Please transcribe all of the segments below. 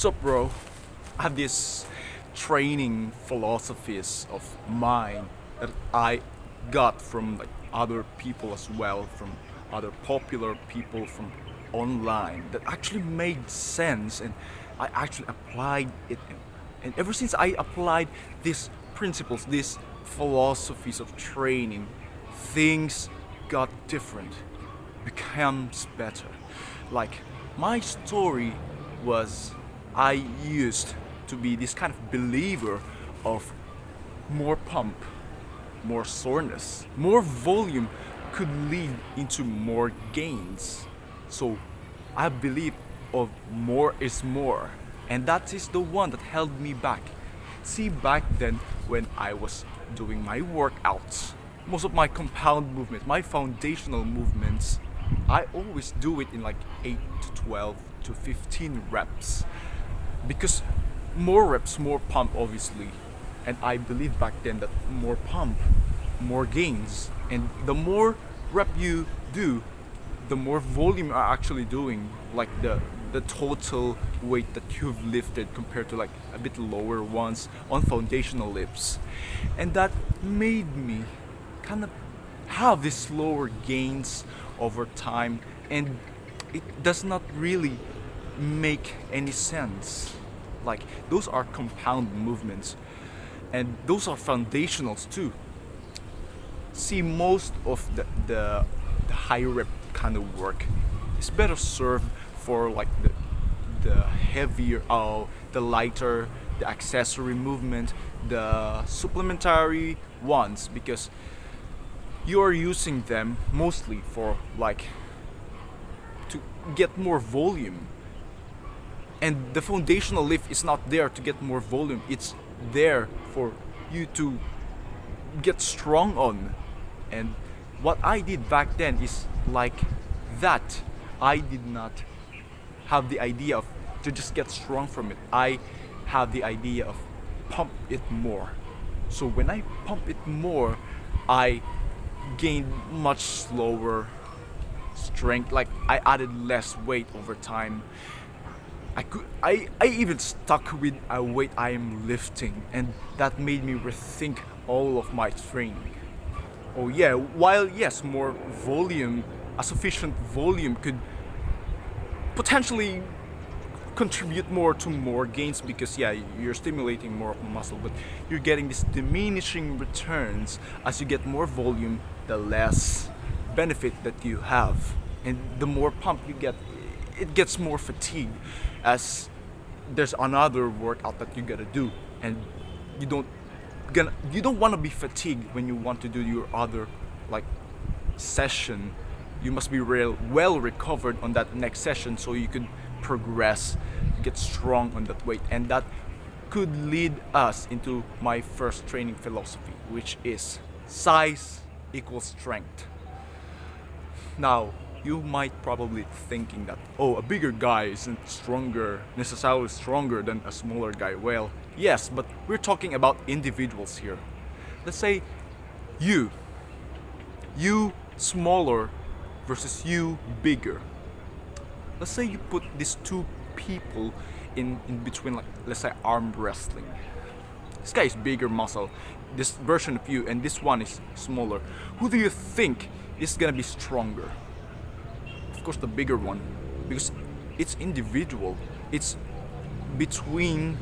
So, bro, I have this training philosophies of mine that I got from like other people as well, from other popular people from online that actually made sense, and I actually applied it. And ever since I applied these principles, these philosophies of training, things got different, becomes better. Like my story was I used to be this kind of believer of more pump, more soreness, more volume could lead into more gains. So I believe of more is more, and that is the one that held me back. See, back then when I was doing my workouts, most of my compound movements, my foundational movements, I always do it in like 8 to 12 to 15 reps because more reps, more pump, obviously. And I believe back then that more pump, more gains. And the more rep you do, the more volume you're actually doing. Like the total weight that you've lifted compared to like a bit lower ones on foundational lifts. And that made me kind of have these slower gains over time, and it does not really make any sense. Like those are compound movements, and those are foundationals too. See, most of the high rep kind of work is better served for like the heavier, the lighter, the accessory movement, the supplementary ones, because you are using them mostly for like to get more volume. And the foundational lift is not there to get more volume, it's there for you to get strong on. And what I did back then is like that. I did not have the idea of to just get strong from it. I have the idea of pump it more. So when I pump it more, I gained much slower strength. Like I added less weight over time. I even stuck with a weight I am lifting, and that made me rethink all of my training. Oh yeah, while yes, more volume, a sufficient volume could potentially contribute more to more gains, because yeah, you're stimulating more of muscle, but you're getting this diminishing returns as you get more volume, the less benefit that you have, and the more pump you get, it gets more fatigue, as there's another workout that you gotta do, and you don't you don't want to be fatigued when you want to do your other like session. You must be well recovered on that next session so you could progress, get strong on that weight. And that could lead us into my first training philosophy, which is size equals strength. Now, you might probably thinking that, oh, a bigger guy isn't necessarily stronger than a smaller guy. Well, yes, but we're talking about individuals here. Let's say you smaller versus you bigger. Let's say you put these two people in between, like let's say arm wrestling. This guy is bigger muscle, this version of you, and this one is smaller. Who do you think is gonna be stronger? Of course the bigger one, because it's individual. It's between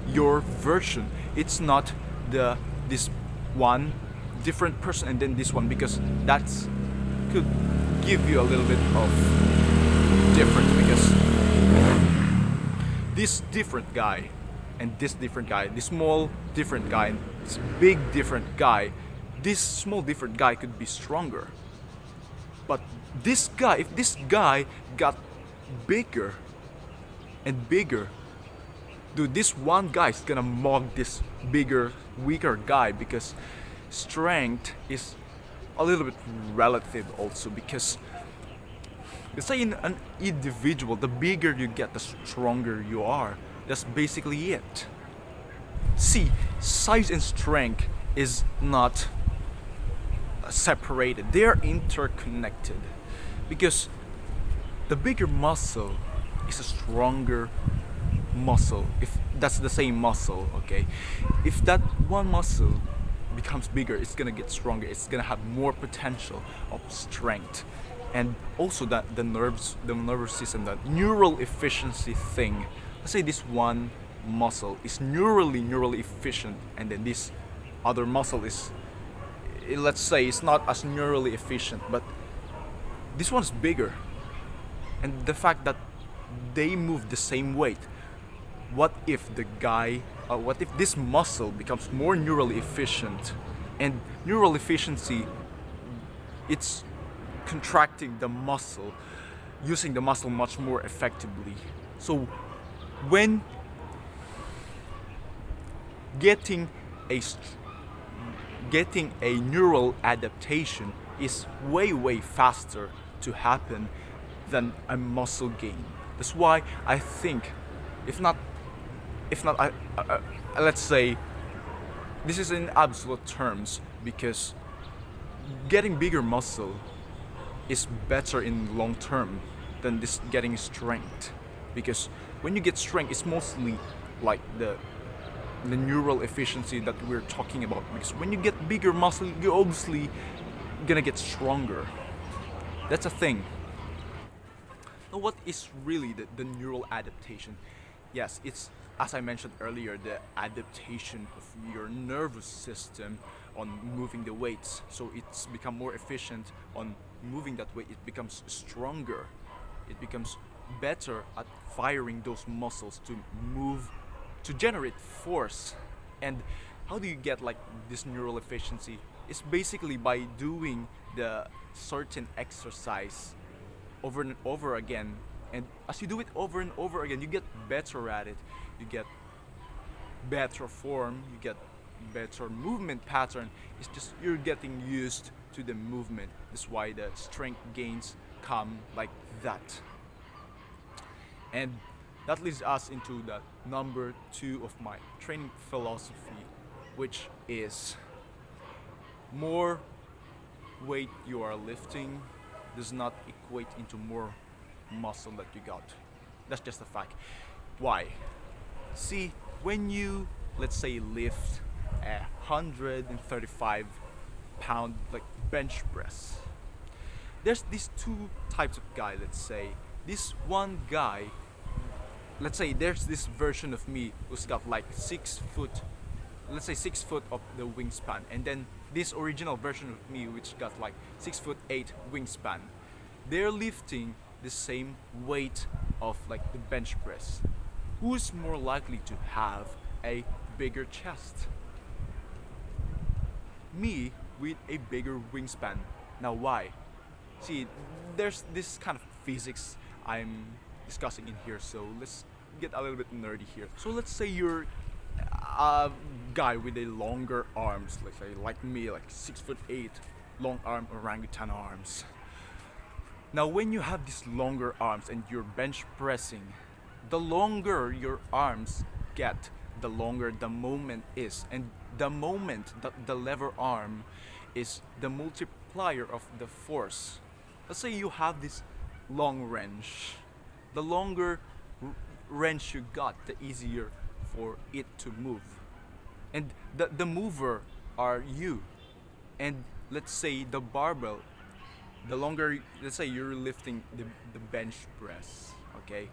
your version. It's not this one different person and then this one, because that's could give you a little bit of difference, because this different guy and this different guy, this small different guy and this big different guy, this small different guy could be stronger. But this guy, if this guy got bigger and bigger, dude, this one guy is gonna mug this bigger, weaker guy, because strength is a little bit relative also, because let's say in an individual, the bigger you get, the stronger you are. That's basically it. See, size and strength is not separated. They are interconnected, because the bigger muscle is a stronger muscle, if that's the same muscle, okay, if that one muscle becomes bigger, it's gonna get stronger, it's gonna have more potential of strength. And also that the nervous system, that neural efficiency thing. Let's say this one muscle is neurally efficient, and then this other muscle is, let's say, it's not as neurally efficient, but this one's bigger. And the fact that they move the same weight, what if this muscle becomes more neurally efficient? And neural efficiency, it's contracting the muscle, using the muscle much more effectively. So when getting a getting a neural adaptation is way faster to happen than a muscle gain. That's why I think, if not, let's say, this is in absolute terms, because getting bigger muscle is better in long term than this getting strength. Because when you get strength, it's mostly like the neural efficiency that we're talking about. Because when you get bigger muscle, you're obviously gonna get stronger. That's a thing. Now, what is really the neural adaptation? Yes, it's, as I mentioned earlier, the adaptation of your nervous system on moving the weights. So it's become more efficient on moving that weight. It becomes stronger. It becomes better at firing those muscles to move, to generate force. And how do you get like this neural efficiency? It's basically by doing the certain exercise over and over again. And as you do it over and over again, you get better at it. You get better form, you get better movement pattern. It's just you're getting used to the movement. That's why the strength gains come like that. And that leads us into the number 2 of my training philosophy, which is more weight you are lifting does not equate into more muscle that you got. That's just a fact. Why? See, when you, let's say, lift a 135-pound like bench press, there's these two types of guy. Let's say this one guy, let's say there's this version of me who's got like 6 foot, let's say 6 foot of the wingspan, and then this original version of me which got like 6'8" wingspan. They're lifting the same weight of like the bench press. Who's more likely to have a bigger chest? Me, with a bigger wingspan. Now why? See, there's this kind of physics I'm discussing in here, so let's get a little bit nerdy here. So let's say you're a guy with a longer arms, let's say like me, like 6'8", long arm orangutan arms. Now when you have these longer arms and you're bench pressing, the longer your arms get, the longer the moment is. And the moment, the lever arm is the multiplier of the force. Let's say you have this long wrench. The longer wrench you got, the easier for it to move. And the mover are you. And let's say the barbell, the longer, let's say you're lifting the bench press, okay?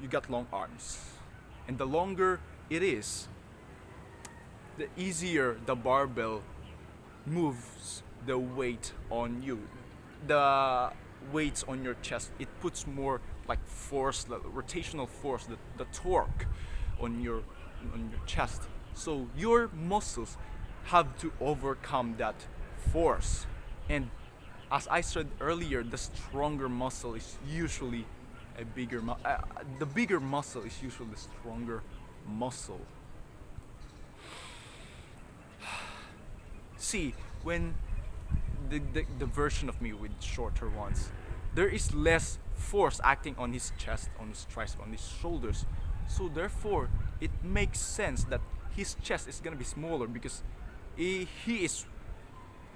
You got long arms. And the longer it is, the easier the barbell moves the weight on you. The weights on your chest, it puts more like force, like rotational force, the torque on your chest. So your muscles have to overcome that force. And as I said earlier, the stronger muscle is usually a bigger the bigger muscle is usually the stronger muscle. See, when the version of me with shorter ones, there is less force acting on his chest, on his triceps, on his shoulders. So therefore, it makes sense that his chest is gonna be smaller because he is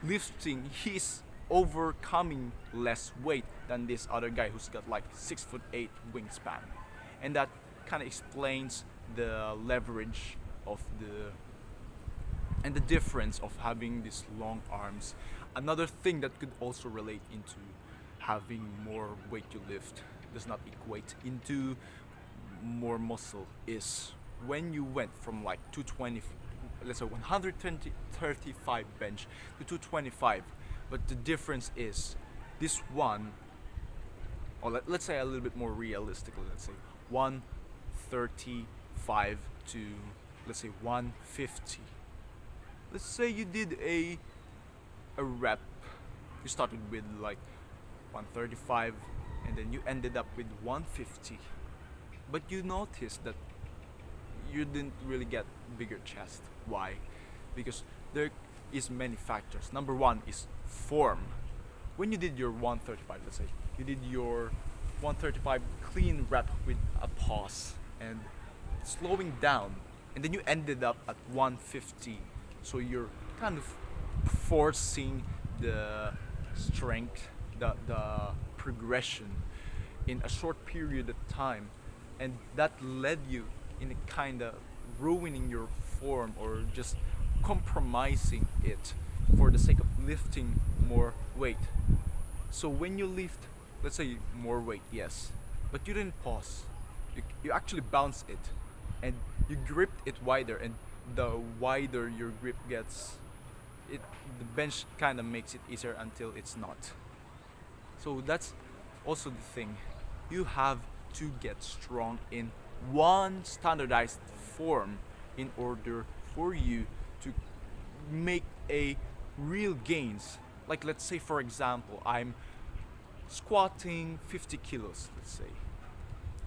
lifting, he's overcoming less weight than this other guy who's got like 6'8" wingspan. And that kind of explains the leverage of the and the difference of having these long arms. Another thing that could also relate into having more weight to lift does not equate into more muscle is when you went from like 220, let's say 135 bench to 225, but the difference is this one, or let's say a little bit more realistically, let's say 135 to, let's say 150. Let's say you did a rep. You started with like 135 and then you ended up with 150. But you noticed that you didn't really get bigger chest. Why? Because there is many factors. Number one is form. When you did your 135, let's say you did your 135 clean rep with a pause and slowing down, and then you ended up at 150. So you're kind of forcing the strength, the progression in a short period of time, and that led you in a kind of ruining your form or just compromising it for the sake of lifting more weight. So when you lift, let's say more weight, yes, but you didn't pause. You actually bounce it, and you gripped it wider, and the wider your grip gets, it the bench kind of makes it easier until it's not. So that's also the thing. You have to get strong in one standardized form in order for you to make a real gains. Like let's say for example, I'm squatting 50 kilos, let's say.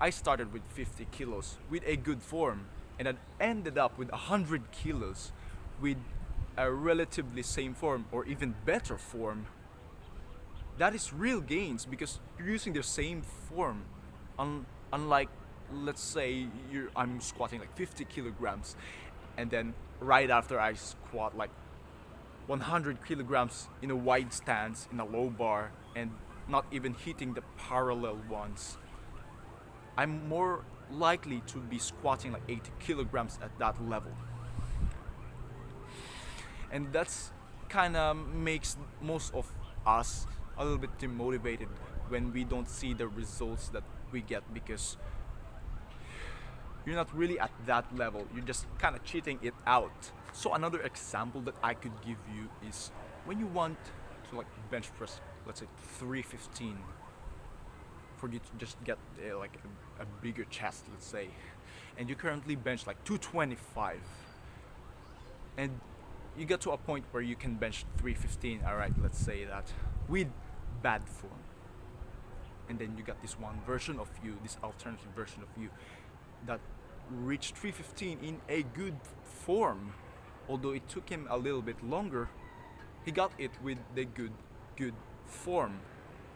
I started with 50 kilos with a good form and then ended up with 100 kilos with a relatively same form or even better form. That is real gains because you're using the same form. Unlike, let's say I'm squatting like 50 kilograms and then right after I squat like 100 kilograms in a wide stance in a low bar and not even hitting the parallel ones. I'm more likely to be squatting like 80 kilograms at that level. And that's kind of makes most of us a little bit demotivated when we don't see the results that we get because you're not really at that level. You're just kind of cheating it out. So another example that I could give you is when you want to like bench press, let's say 315, for you to just get like a bigger chest, let's say, and you currently bench like 225, and you get to a point where you can bench 315. All right, let's say that with bad form, and then you got this one version of you, this alternative version of you, that reached 315 in a good form. Although it took him a little bit longer, he got it with the good form.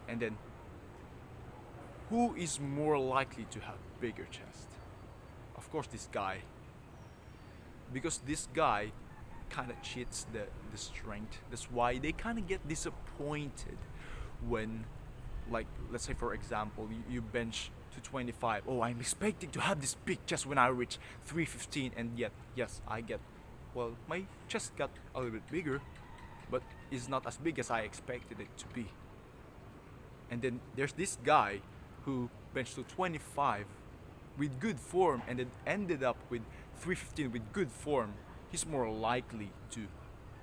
And then who is more likely to have bigger chest? Of course this guy. Because this guy kind of cheats the strength. That's why they kind of get disappointed when, like, let's say for example, you bench to 25. Oh, I'm expecting to have this big chest when I reach 315, and yet, yes, I get, well, my chest got a little bit bigger, but it's not as big as I expected it to be. And then there's this guy who benched to 25 with good form and then ended up with 315 with good form. He's more likely to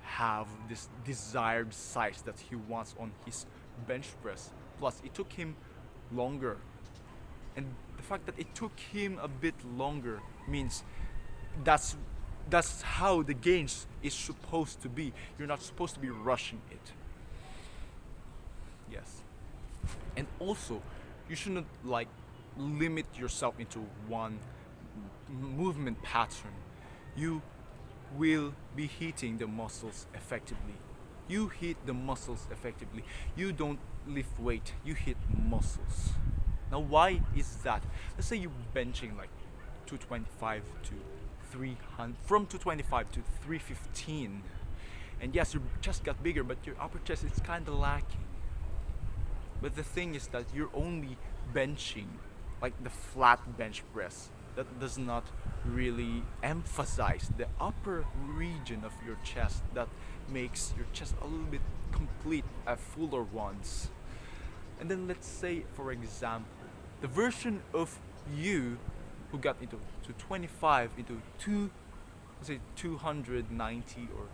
have this desired size that he wants on his bench press. Plus, it took him longer. And the fact that it took him a bit longer means that's how the gains is supposed to be. You're not supposed to be rushing it. Yes. And also, you shouldn't like limit yourself into one movement pattern. You will be hitting the muscles effectively. You hit the muscles effectively. You don't lift weight, you hit muscles. Now why is that? Let's say you're benching like 225 to 300, from 225 to 315, and yes, your chest got bigger, but your upper chest is kind of lacking. But the thing is that you're only benching like the flat bench press. that does not really emphasize the upper region of your chest that makes your chest a little bit complete, a fuller ones. And then let's say, for example, the version of you who got into to 25 into two, let's say 290 or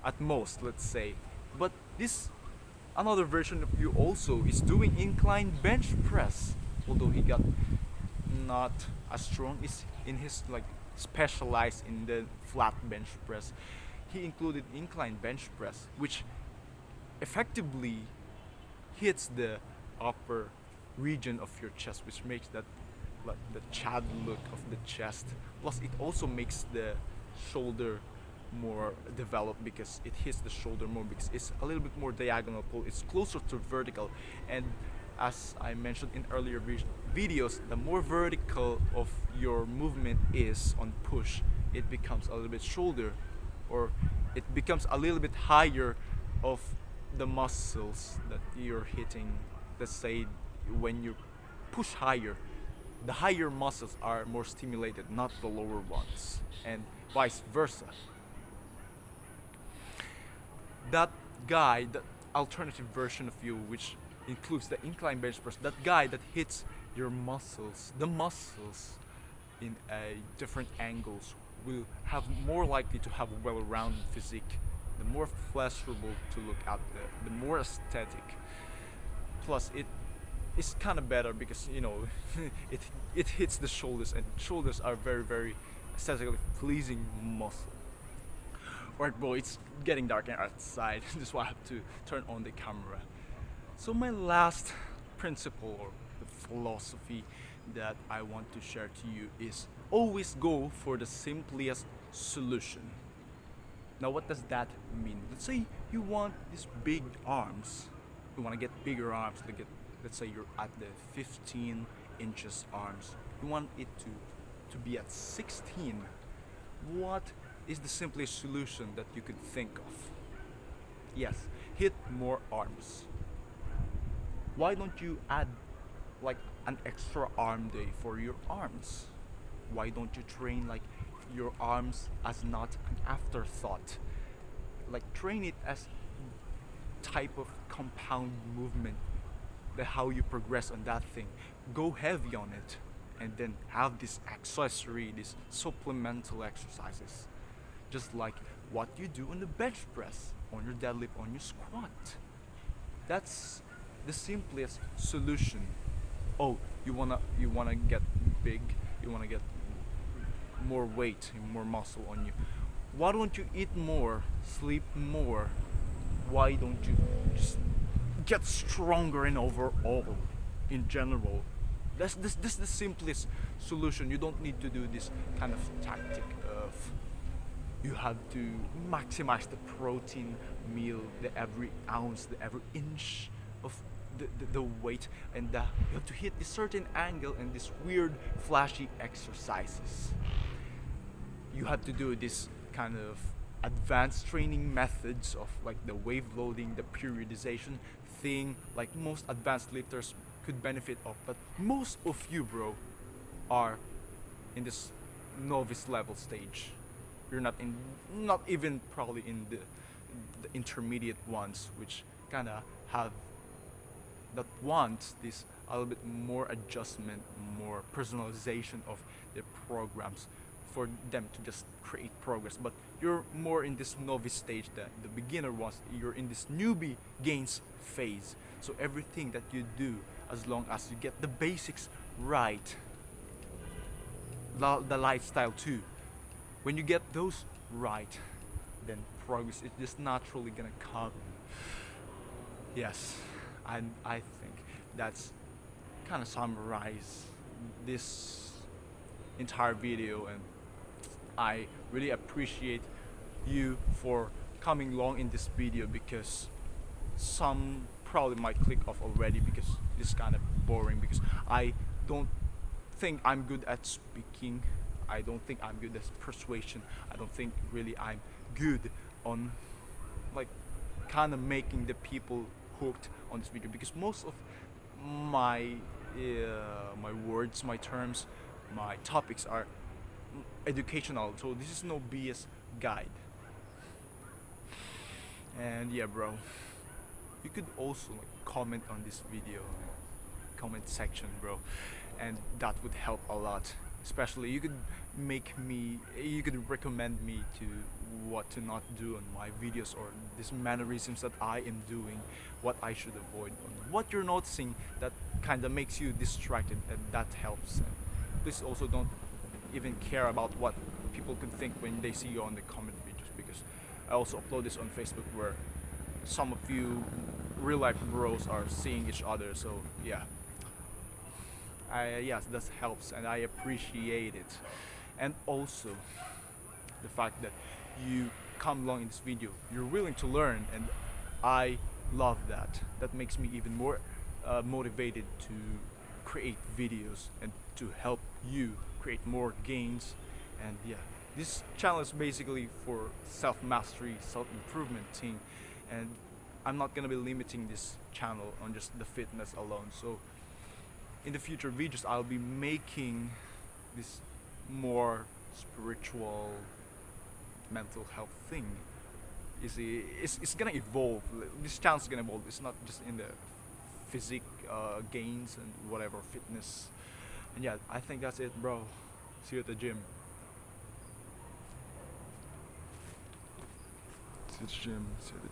at most, let's say. But this another version of you also is doing incline bench press, although he got not as strong is in his like specialized in the flat bench press. He included incline bench press, which effectively hits the upper region of your chest, which makes that like the Chad look of the chest. Plus, it also makes the shoulder more developed because it hits the shoulder more because it's a little bit more diagonal pull. It's closer to vertical, and as I mentioned in earlier videos, the more vertical of your movement is on push, it becomes a little bit shoulder, or it becomes a little bit higher of the muscles that you're hitting. Let's say when you push higher, the higher muscles are more stimulated, not the lower ones, and vice versa. That guy, the alternative version of you, which includes the incline bench press, that guy that hits your muscles, the muscles in a different angles, will have more likely to have a well-rounded physique, the more pleasurable to look at, the more aesthetic. Plus, it is kind of better because it it hits the shoulders, and shoulders are very aesthetically pleasing muscle. Alright, bro, it's getting dark outside. That's why I have to turn on the camera. So my last principle or the philosophy that I want to share to you is always go for the simplest solution. Now, what does that mean? Let's say you want these big arms. You want to get bigger arms. Let's say you're at the 15 inches arms. You want it to be at 16. What is the simplest solution that you could think of? Yes, hit more arms. Why don't you add like an extra arm day for your arms? Why don't you train like your arms as not an afterthought? Like train it as type of compound movement, the how you progress on that thing. Go heavy on it, and then have this accessory, this supplemental exercises, just like what you do on the bench press, on your deadlift, on your squat. That's the simplest solution. Oh, you wanna get big, you wanna get more weight, more muscle on you. Why don't you eat more, sleep more? Why don't you just get stronger and overall in general? This the simplest solution. You don't need to do this kind of tactic of you have to maximize the protein meal, the every ounce, the every inch of the weight, and you have to hit this certain angle and this weird flashy exercises. You have to do this kind of advanced training methods of like the wave loading, the periodization thing, like most advanced lifters could benefit of. But most of you, bro, are in this novice level stage. You're not even probably in the intermediate ones, which kind of have that wants this a little bit more adjustment, more personalization of their programs for them to just create progress. But you're more in this novice stage, the beginner ones. You're in this newbie gains phase. So everything that you do, as long as you get the basics right, the lifestyle too. When you get those right, then progress is just naturally gonna come. Yes, I think that's kind of summarize this entire video, and I really appreciate you for coming along in this video, because some probably might click off already because it's kind of boring, because I don't think I'm good at speaking. I don't think I'm good at persuasion. I don't think really I'm good on like kind of making the people hooked on this video, because most of my my words, my terms my topics are educational, so this is no BS guide. And yeah, bro, you could also like comment on this video, comment section, bro, and that would help a lot. Especially, you could recommend me to what to not do on my videos, or these mannerisms that I am doing, what I should avoid, on what you're noticing that kind of makes you distracted, and that helps. And please also don't even care about what people could think when they see you on the comment videos, because I also upload this on Facebook where some of you real life bros are seeing each other. So yeah, yes, that helps, and I appreciate it. And also the fact that you come along in this video, you're willing to learn, and I love that. That makes me even more motivated to create videos and to help you create more gains. And yeah, this channel is basically for self mastery, self improvement thing, and I'm not gonna be limiting this channel on just the fitness alone. So in the future videos, I'll be making this more spiritual, mental health thing. It's gonna evolve. This channel's gonna evolve. It's not just in the physique gains and whatever fitness. And yeah, I think that's it, bro. See you at the gym. See you at the gym. See you at the gym.